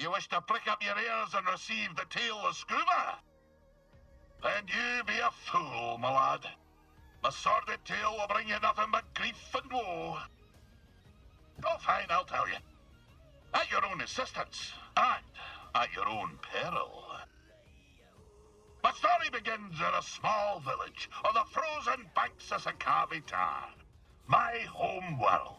you wish to prick up your ears and receive the tale of Skoova? Then you be a fool, my lad. The sordid tale will bring you nothing but grief and woe. Oh, fine, I'll tell you. At your own insistence, and at your own peril. My story begins in a small village on the frozen banks of Skoova Stev, my home world.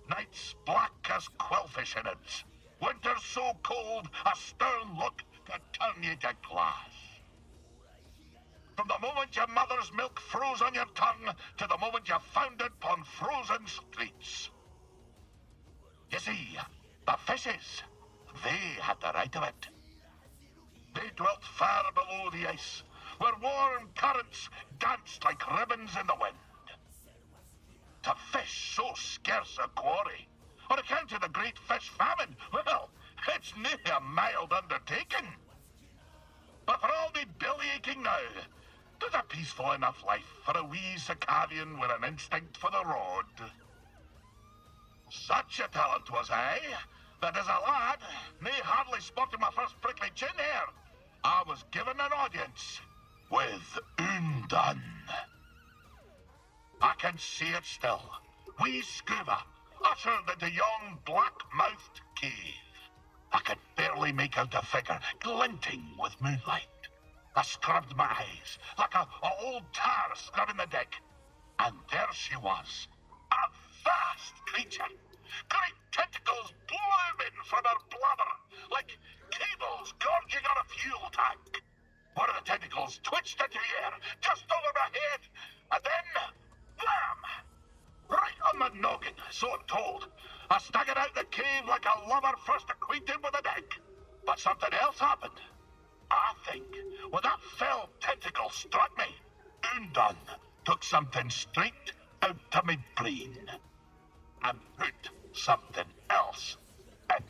Nights black as quillfish innards, winters so cold a stern look could turn you to glass. From the moment your mother's milk froze on your tongue to the moment you found it upon frozen streets. You see, the fishes, they had the right of it. They dwelt far below the ice, where warm currents danced like ribbons in the wind. To fish so scarce a quarry, on account of the great fish famine, well, it's nae a mild undertaking. But for all me belly aching now, there's a peaceful enough life for a wee Skovian with an instinct for the rod. Such a talent was I, that as a lad, nae hardly sporting my first prickly chin hair, I was given an audience with Undone. I can see it still. Wee Skoova, ushered into yon black-mouthed cave. I could barely make out a figure glinting with moonlight. I scrubbed my eyes like a old tar scrubbing the deck. And there she was, a vast creature. Great tentacles blooming from her bladder, like cables gorging on a fuel tank. One of the tentacles twitched into the air, just over my head, and then, blam! Right on my noggin, so I'm told. I staggered out the cave like a lover first acquainted with the deck. But something else happened. I think when that fell tentacle struck me, Undone took something straight out of my brain and put something else in.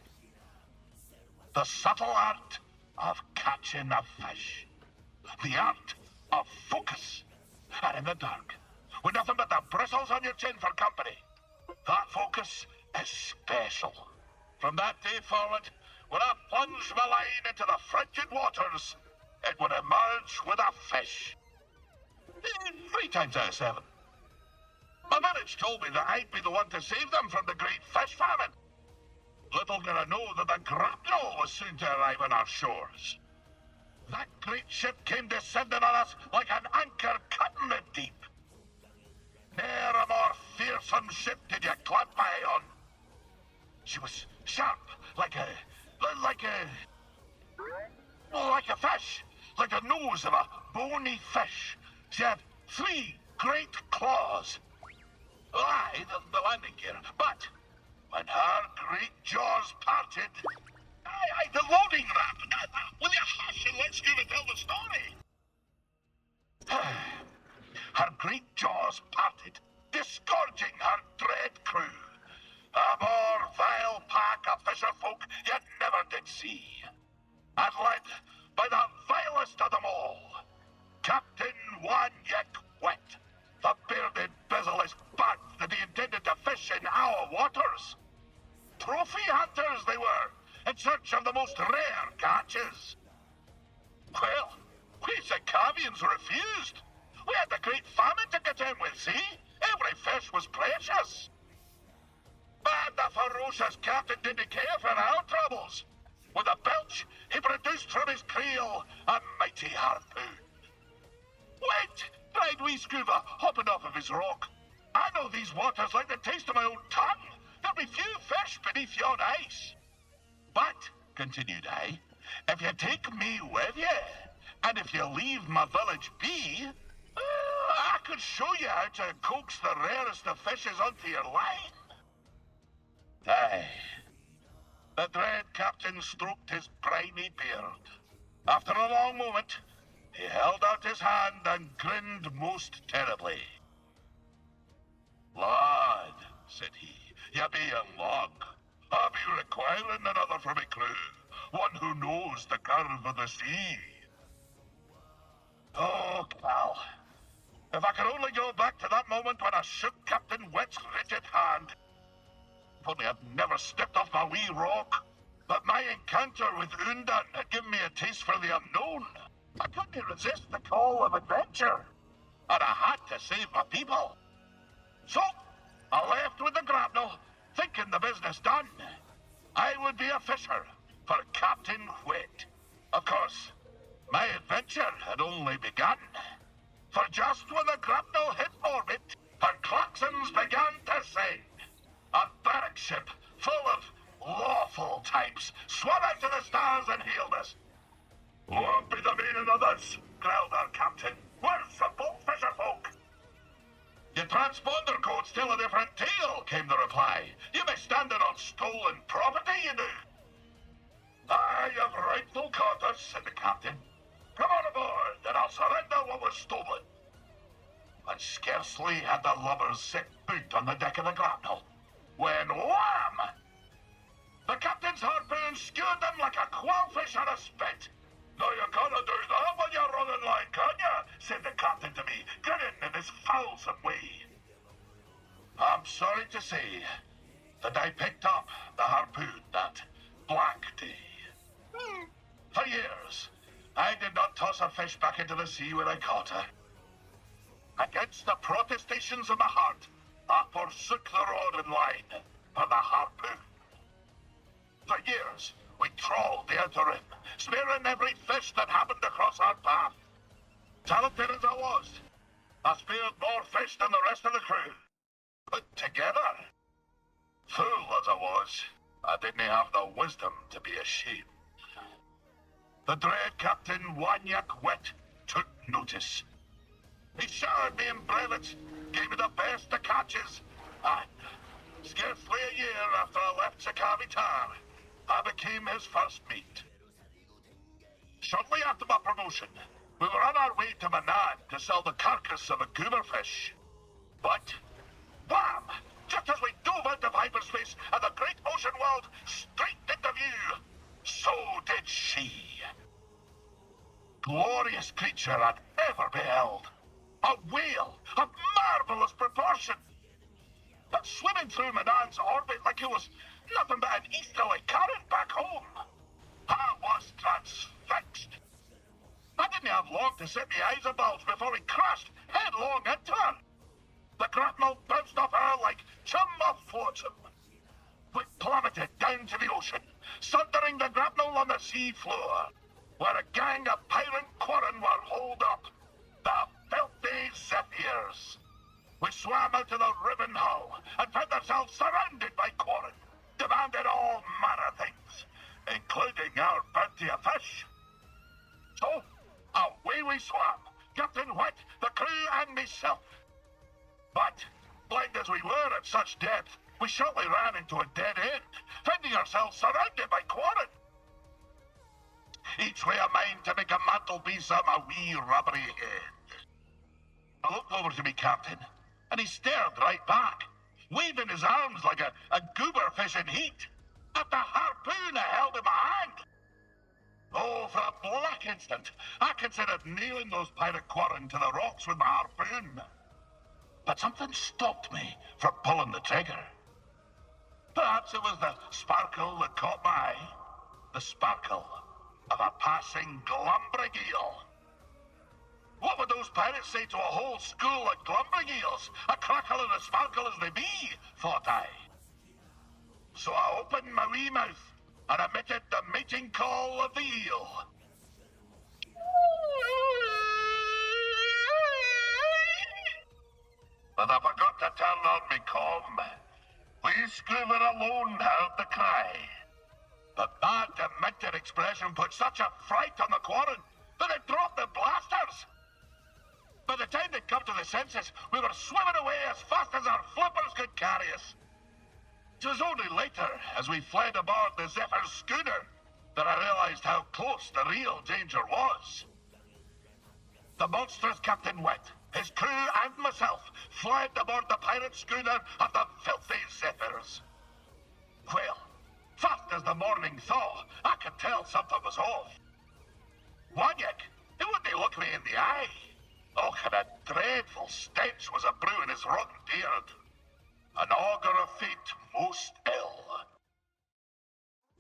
The subtle art of catching a fish. The art of focus. And in the dark, with nothing but the bristles on your chin for company, that focus is special. From that day forward, when I plunged my line into the frigid waters, it would emerge with a fish. 3 times out of 7. My village told me that I'd be the one to save them from the great fish famine. Little did I know that the grapnel was soon to arrive on our shores. That great ship came descending on us like an anchor cutting the deep. Ne'er a more fearsome ship did you clap my eye on. She was sharp, like a fish, like the nose of a bony fish. She had 3 great claws. Aye, the landing gear, but when her great jaws parted... Aye, the loading ramp! Will you hush and let Skoova tell the story? Her great jaws parted, disgorging her dread crew. A more vile pack of fisher folk you never did see. And led by the vilest of them all, Captain One Yek Wet, the bearded bezel-less bat that he intended to fish in our waters. Trophy hunters they were, in search of the most rare catches. Well, we Skovians refused. We had the great famine to contend with, see? Every fish was precious. But the ferocious captain didn't care for our troubles. With a belch, he produced from his creel a mighty harpoon. Wait, cried wee Skoova, hopping off of his rock. I know these waters like the taste of my own tongue. There'll be few fish beneath yon ice. But, continued I, if you take me with you, and if you leave my village be, I could show you how to coax the rarest of fishes onto your line. Aye. The dread captain stroked his briny beard. After a long moment, he held out his hand and grinned most terribly. Lad, said he, you be young long. I'll be requiring another for my crew, one who knows the curve of the sea. Oh, pal. If I could only go back to that moment when I shook Captain Wet's rigid hand. If only I'd never stepped off my wee rock. But my encounter with Undan had given me a taste for the unknown. I couldn't resist the call of adventure, and I had to save my people. So, I left with the grapnel, thinking the business done. I would be a fisher for Captain Whet. Of course, my adventure had only begun. For just when the grapnel hit orbit, her claxons began to sing. A barrack ship full of lawful types swam out to the stars and hailed us. "What be the meaning of this?" growled our captain. "We're simple fisher folk." "Your transponder code's still a different tale," came the reply. "You be standing on stolen property, you do." "I have rightful quarters," said the captain. "Come on aboard, and I'll surrender what was stolen." And scarcely had the lubbers set foot on the deck of the grapnel, when wham! The captain's harpoon skewered them like a quailfish on a spit. "Now you can't do that when you're running line, can you?" said the captain to me, grinning in his foulsome way. I'm sorry to say that I picked up the harpoon that black day. For years, I did not toss a fish back into the sea when I caught her. Against the protestations of my heart, I forsook the rod and line for the harpoon. For years, we trawled the outer rim, spearing every fish that happened across our path. Talented as I was, I speared more fish than the rest of the crew. But together, fool as I was, I didn't have the wisdom to be ashamed. The dread Captain Wanyak Wet took notice. He showered me in brevets, gave me the best of catches, and scarcely a year after I left Skoova, I became his first mate. Shortly after my promotion, we were on our way to Manan to sell the carcass of a gooberfish. But, wham! Just as we dove out of hyperspace and the great ocean world streaked into view, so did she. Glorious creature I'd ever beheld. A whale of marvelous proportion. But swimming through Manan's orbit like it was nothing but an easterly current back home. I was transfixed. I didn't have long to set my eyes above before he crashed headlong into her. The grapnel bounced off her like chum off flotsam. We plummeted down to the ocean, sundering the grapnel on the sea floor, where a gang of pirate quarren were holed up. The filthy zephyrs. We swam out to the ribbon hull and found ourselves surrounded by quarren, demanded all manner of things, including our bounty of fish. So, away we swam, Captain Wet, the crew, and myself. But, blind as we were at such depth, we shortly ran into a dead end, finding ourselves surrounded by quarren. Each way a mind to make a mantelpiece of my wee rubbery head. I looked over to me captain, and he stared right back, waving his arms like a gooberfish in heat, at the harpoon I held in my hand. Oh, for a black instant, I considered nailing those pirate quarren to the rocks with my harpoon. But something stopped me from pulling the trigger. Perhaps it was the sparkle that caught my eye. The sparkle of a passing glumbrig eel. What would those pirates say to a whole school of glumbrig eels, a crackle and a sparkle as they be, thought I. So I opened my wee mouth and emitted the mating call of the eel. But I forgot to turn on me comm. Please Skoova alone heard the cry. But that demented expression put such a fright on the quarren that it dropped the blasters. By the time they'd come to the senses, we were swimming away as fast as our flippers could carry us. It was only later, as we fled aboard the Zephyr's schooner, that I realized how close the real danger was. The monstrous Captain Wet, his crew and myself fled aboard the pirate schooner of the filthy Zephyrs. Well, fast as the morning thaw, I could tell something was off. Wanyak, he wouldn't look me in the eye. Oh, what a dreadful stench was a brewing his rotten beard. An augur of fate most ill.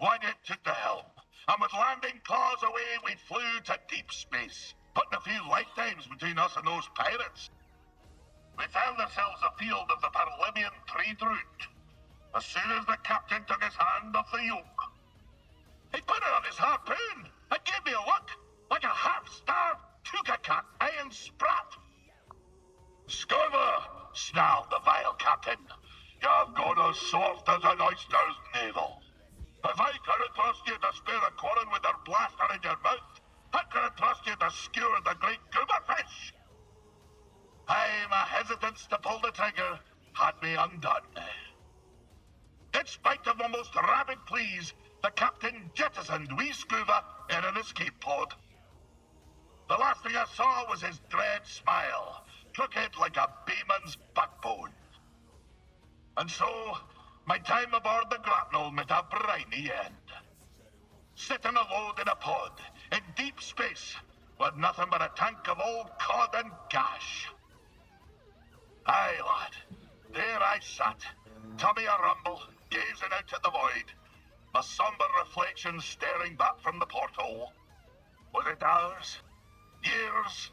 Wanyak took the landing claws away, we flew to deep space, putting a few lifetimes between us and those pirates. We found ourselves afield of the Parlimean trade route. As soon as the captain took his hand off the yoke, he put it on his harpoon and gave me a look like a half-starved tuka-cat iron sprat. "Skoova," snarled the vile captain, "you've got as soft as an oyster's navel. If I couldn't trust you to spare a quarren with a blaster in your mouth, how could I trust you to skewer the great goober fish?" My hesitance to pull the trigger had me undone. In spite of the most rabid pleas, the captain jettisoned wee Skoova in an escape pod. The last thing I saw was his dread smile, crooked like a bayman's backbone. And so, my time aboard the grapnel met a briny end. Sitting alone in a pod, in deep space, with nothing but a tank of old cod and gash. Aye, lad, there I sat, tummy a rumble, gazing out at the void, my somber reflection staring back from the porthole. Was it hours? Years?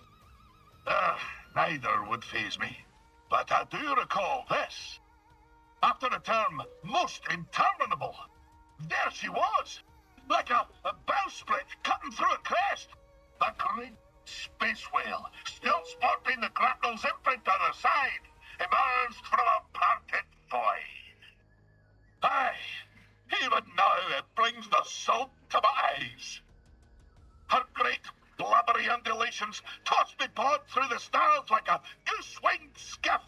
Neither would faze me. But I do recall this. After a term most interminable, there she was, like a bowsprit cutting through a crest. The great space whale, still sporting the grapnel's imprint on her side, emerged from a parted void. Aye, even now it brings the salt to my eyes. Her great blubbery undulations tossed me pod through the stars like a goose-winged skiff.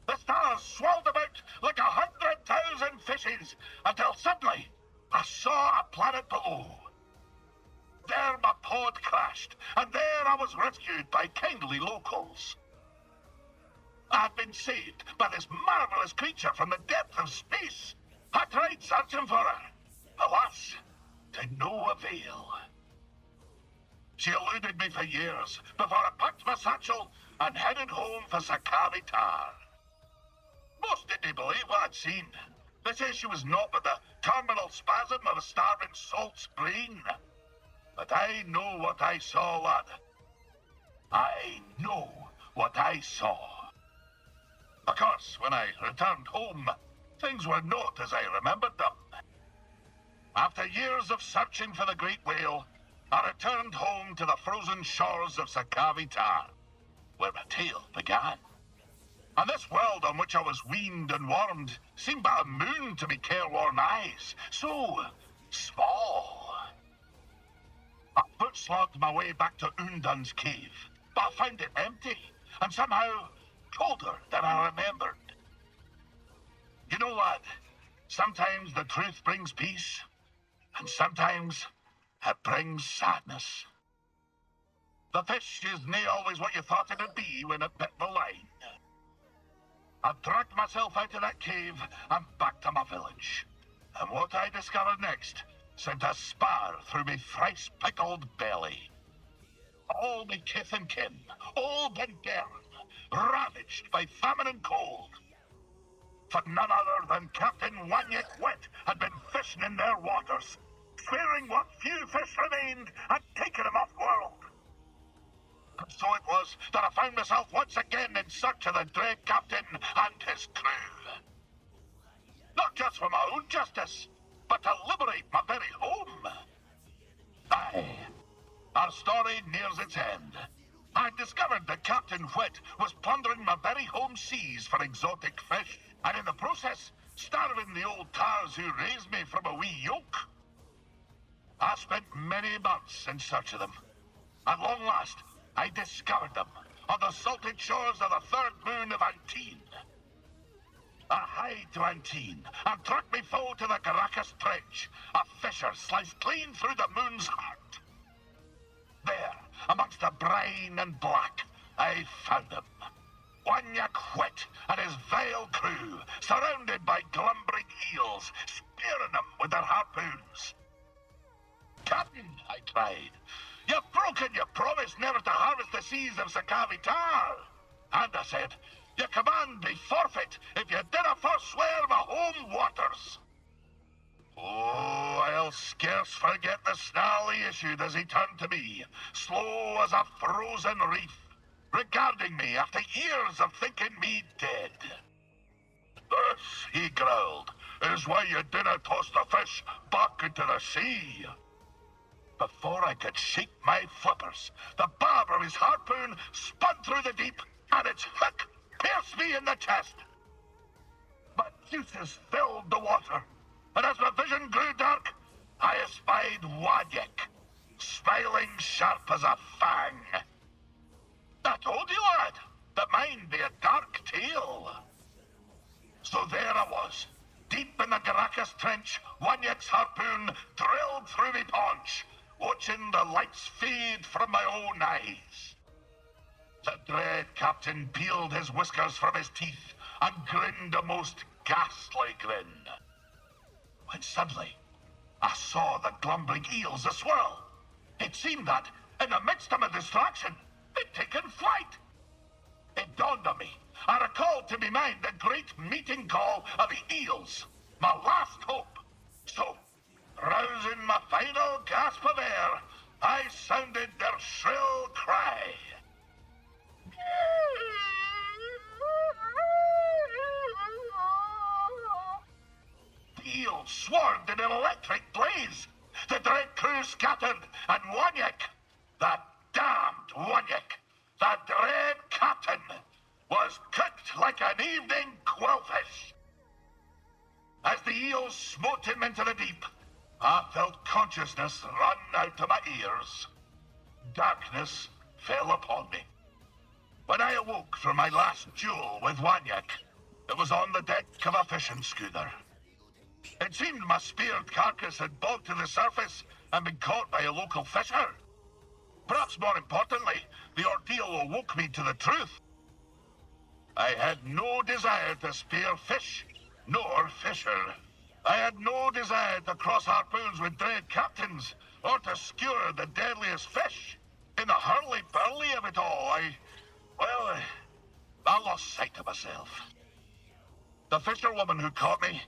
The stars swirled about like 100,000 fishes until suddenly I saw a planet below. There my pod crashed, and there I was rescued by kindly locals. I had been saved by this marvelous creature from the depth of space. I tried searching for her. Alas, to no avail. She eluded me for years before I packed my satchel and headed home for Skoova Stev. Most didn't believe what I'd seen. They say she was naught but the terminal spasm of a starving salt's brain. But I know what I saw, lad. I know what I saw. Of course, when I returned home, things were not as I remembered them. After years of searching for the great whale, I returned home to the frozen shores of Skoova Stev, where my tale began. And this world on which I was weaned and warmed seemed but a moon to me careworn eyes, so small. I foot-slogged my way back to Undun's cave, but I found it empty, and somehow colder than I remembered. You know, lad, sometimes the truth brings peace, and sometimes it brings sadness. The fish is nae always what you thought it'd be when it bit the line. I dragged myself out of that cave and back to my village. And what I discovered next sent a spar through me thrice-pickled belly. All me kith and kin, all been burned, ravaged by famine and cold. For none other than Captain Wanyik Wet had been fishing in their waters, clearing what few fish remained and taking them off world. And so it was that I found myself once again in search of the dread captain and his crew. Not just for my own justice, but to liberate my very home. Aye, our story nears its end. I discovered that Captain Whet was plundering my very home seas for exotic fish, and in the process, starving the old tars who raised me from a wee yoke. I spent many months in search of them. At long last, I discovered them on the salted shores of the third moon of Antine. I hied to Antine and tracked me foe to the Caracas Trench, a fissure sliced clean through the moon's heart. There, amongst the brine and black, I found him. Wanyik Whet and his vile crew, surrounded by glumbering eels, spearing them with their harpoons. "Captain," I cried, "you've broken your promise never to harvest the seas of Skoova Stev." And I said, "Your command be forfeit if you dinna forswear my home waters." "Oh, I'll scarce forget the snarl he issued as he turned to me, slow as a frozen reef, regarding me after years of thinking me dead. "This," he growled, "is why you dinna toss the fish back into the sea." Before I could shake my flippers, the barb of his harpoon spun through the deep, and its hook pierced me in the chest. My juices filled the water, and as my vision grew dark, I espied Wanyek, smiling sharp as a fang. "I told you, lad, that mine be a dark tale." So there I was, deep in the Garacus trench, Wanyek's harpoon drilled through me paunch, watching the lights fade from my own eyes. The dread captain peeled his whiskers from his teeth and grinned a most ghastly grin. When suddenly, I saw the glumbering eels a-swirl. It seemed that, in the midst of my distraction, they'd taken flight. It dawned on me. I recalled to me mind the great meeting call of the eels, my last hope. So, rousing my final gasp of air, I sounded their shrill cry. The eels swarmed in an electric blaze. The dread crew scattered, and Wanyek, that damned Wanyek, that dread captain, was cooked like an evening quillfish. As the eels smote him into the deep, I felt consciousness run out of my ears. Darkness fell upon me. When I awoke from my last duel with Wanyek, it was on the deck of a fishing schooner. It seemed my speared carcass had bobbed to the surface and been caught by a local fisher. Perhaps more importantly, the ordeal awoke me to the truth. I had no desire to spear fish, nor fisher. I had no desire to cross harpoons with dread captains, or to skewer the deadliest fish. In the hurly-burly of it all, I lost sight of myself. The fisherwoman who caught me,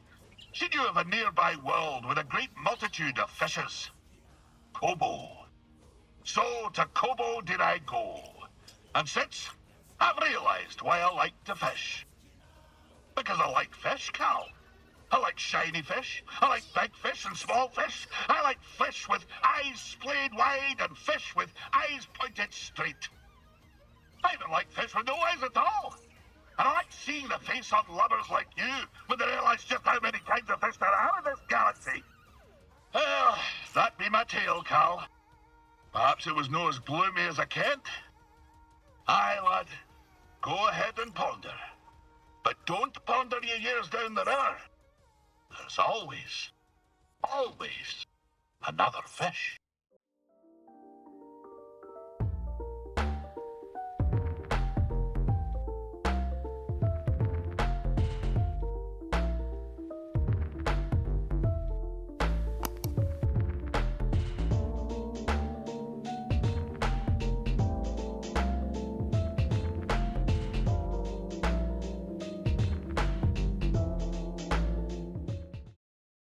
she knew of a nearby world with a great multitude of fishes. Kobo. So to Kobo did I go. And since, I've realized why I like to fish. Because I like fish, Cal. I like shiny fish. I like big fish and small fish. I like fish with eyes splayed wide and fish with eyes pointed straight. I even like fish with no eyes at all. And I like seeing the face on lovers like you when they realize just how many kinds of fish there are in this galaxy. Well, that be my tale, Cal. Perhaps it was no as gloomy as I kent. Aye, lad. Go ahead and ponder. But don't ponder your years down the river. There's always another fish.